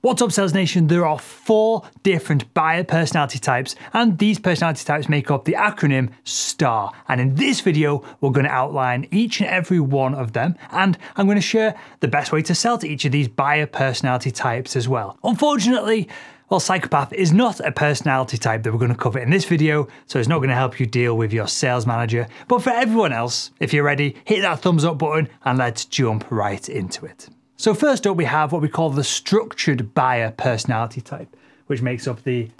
What's up, Sales Nation? There are 4 different buyer personality types, and these personality types make up the acronym STAR. And in this video, we're going to outline each and every one of them, and I'm going to share the best way to sell to each of these buyer personality types as well. Unfortunately, well, psychopath is not a personality type that we're going to cover in this video, so it's not going to help you deal with your sales manager. But for everyone else, if you're ready, hit that thumbs up button and let's jump right into it. So first up, we have what we call the structured buyer personality type, which makes up the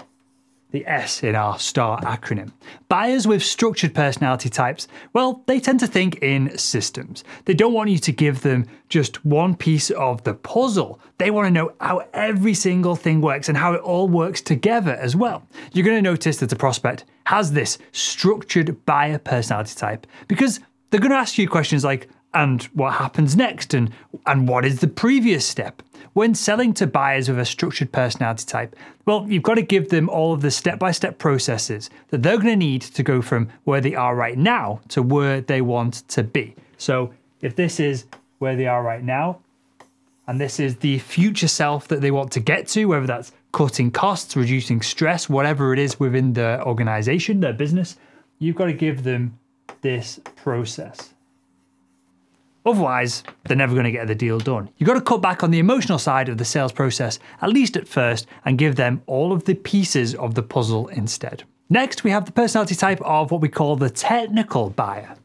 S in our STAR acronym. Buyers with structured personality types, well, they tend to think in systems. They don't want you to give them just one piece of the puzzle. They want to know how every single thing works and how it all works together as well. You're going to notice that the prospect has this structured buyer personality type because they're going to ask you questions like, and what happens next, and what is the previous step? When selling to buyers with a structured personality type, well, you've got to give them all of the step-by-step processes that they're going to need to go from where they are right now to where they want to be. So if this is where they are right now, and this is the future self that they want to get to, whether that's cutting costs, reducing stress, whatever it is within the organization, their business, you've got to give them this process. Otherwise, they're never going to get the deal done. You've got to cut back on the emotional side of the sales process, at least at first, and give them all of the pieces of the puzzle instead. Next, we have the personality type of what we call the technical buyer.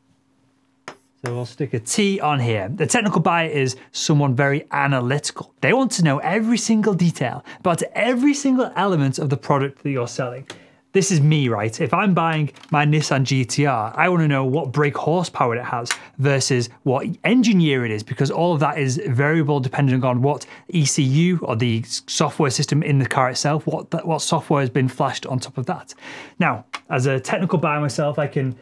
So we'll stick a T on here. The technical buyer is someone very analytical. They want to know every single detail about every single element of the product that you're selling. This is me, right? If I'm buying my Nissan GTR, I want to know what brake horsepower it has versus what engine year it is, because all of that is variable depending on what ECU or the software system in the car itself, what software has been flashed on top of that. Now, as a technical buyer myself, I can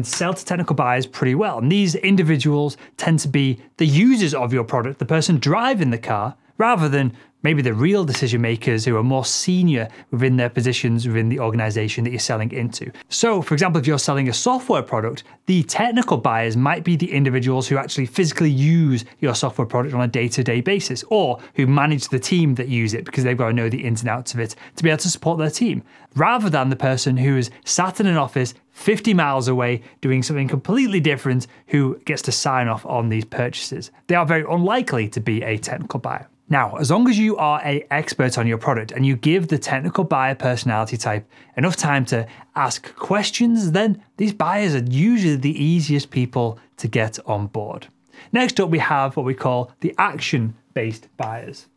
sell to technical buyers pretty well. And these individuals tend to be the users of your product, the person driving the car, rather than maybe the real decision makers who are more senior within their positions within the organization that you're selling into. So, for example, if you're selling a software product, the technical buyers might be the individuals who actually physically use your software product on a day-to-day basis, or who manage the team that use it because they've got to know the ins and outs of it to be able to support their team, rather than the person who is sat in an office 50 miles away doing something completely different who gets to sign off on these purchases. They are very unlikely to be a technical buyer. Now, as long as you are an expert on your product and you give the technical buyer personality type enough time to ask questions, then these buyers are usually the easiest people to get on board. Next up, we have what we call the action-based buyers.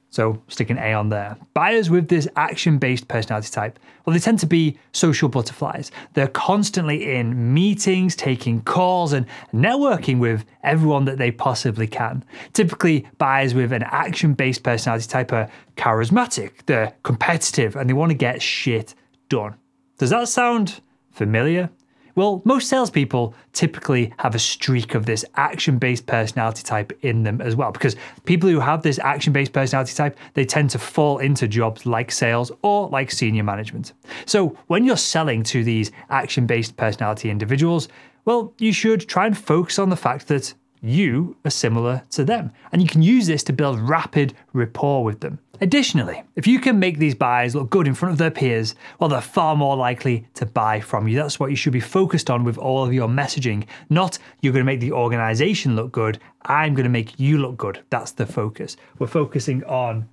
So stick an A on there. Buyers with this action-based personality type, well, they tend to be social butterflies. They're constantly in meetings, taking calls, and networking with everyone that they possibly can. Typically, buyers with an action-based personality type are charismatic, they're competitive, and they want to get shit done. Does that sound familiar? Well, most salespeople typically have a streak of this action-based personality type in them as well, because people who have this action-based personality type, they tend to fall into jobs like sales or like senior management. So when you're selling to these action-based personality individuals, well, you should try and focus on the fact that you are similar to them, and you can use this to build rapid rapport with them. Additionally, if you can make these buyers look good in front of their peers, well, they're far more likely to buy from you. That's what you should be focused on with all of your messaging, not you're going to make the organization look good, I'm going to make you look good. That's the focus. We're focusing on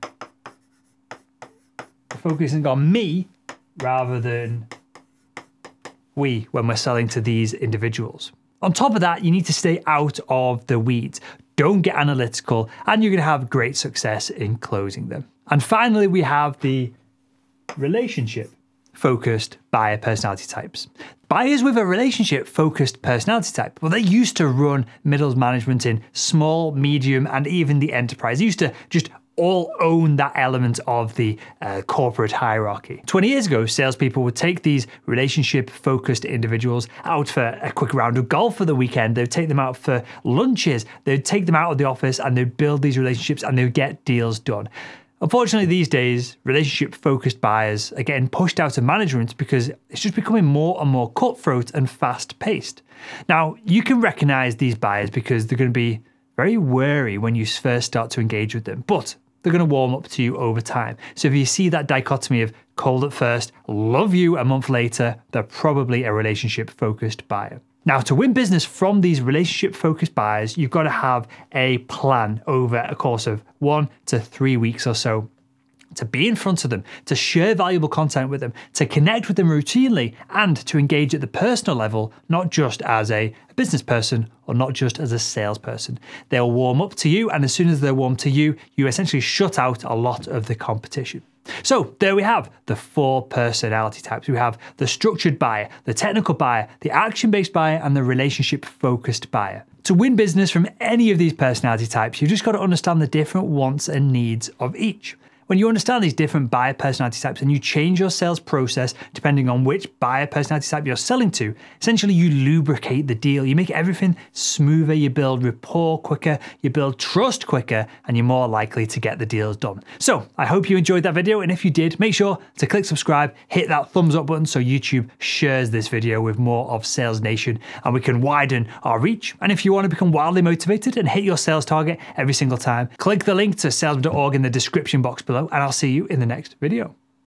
me rather than we when we're selling to these individuals. On top of that, you need to stay out of the weeds. Don't get analytical, and you're going to have great success in closing them. And finally, we have the relationship-focused buyer personality types. Buyers with a relationship-focused personality type, well, they used to run middle management in small, medium, and even the enterprise. They used to just all own that element of the corporate hierarchy. 20 years ago, salespeople would take these relationship-focused individuals out for a quick round of golf for the weekend. They'd take them out for lunches. They'd take them out of the office and they'd build these relationships and they'd get deals done. Unfortunately, these days, relationship-focused buyers are getting pushed out of management because it's just becoming more and more cutthroat and fast-paced. Now, you can recognize these buyers because they're going to be very wary when you first start to engage with them. But they're going to warm up to you over time. So if you see that dichotomy of cold at first, love you a month later, they're probably a relationship-focused buyer. Now, to win business from these relationship-focused buyers, you've got to have a plan over a course of 1 to 3 weeks or so to be in front of them, to share valuable content with them, to connect with them routinely, and to engage at the personal level, not just as a business person or not just as a salesperson. They'll warm up to you, and as soon as they're warm to you, you essentially shut out a lot of the competition. So there we have the 4 personality types. We have the structured buyer, the technical buyer, the action-based buyer, and the relationship-focused buyer. To win business from any of these personality types, you've just got to understand the different wants and needs of each. When you understand these different buyer personality types and you change your sales process depending on which buyer personality type you're selling to, essentially you lubricate the deal. You make everything smoother, you build rapport quicker, you build trust quicker, and you're more likely to get the deals done. So I hope you enjoyed that video, and if you did, make sure to click subscribe, hit that thumbs up button so YouTube shares this video with more of Sales Nation and we can widen our reach. And if you want to become wildly motivated and hit your sales target every single time, click the link to salesman.org in the description box below, and I'll see you in the next video.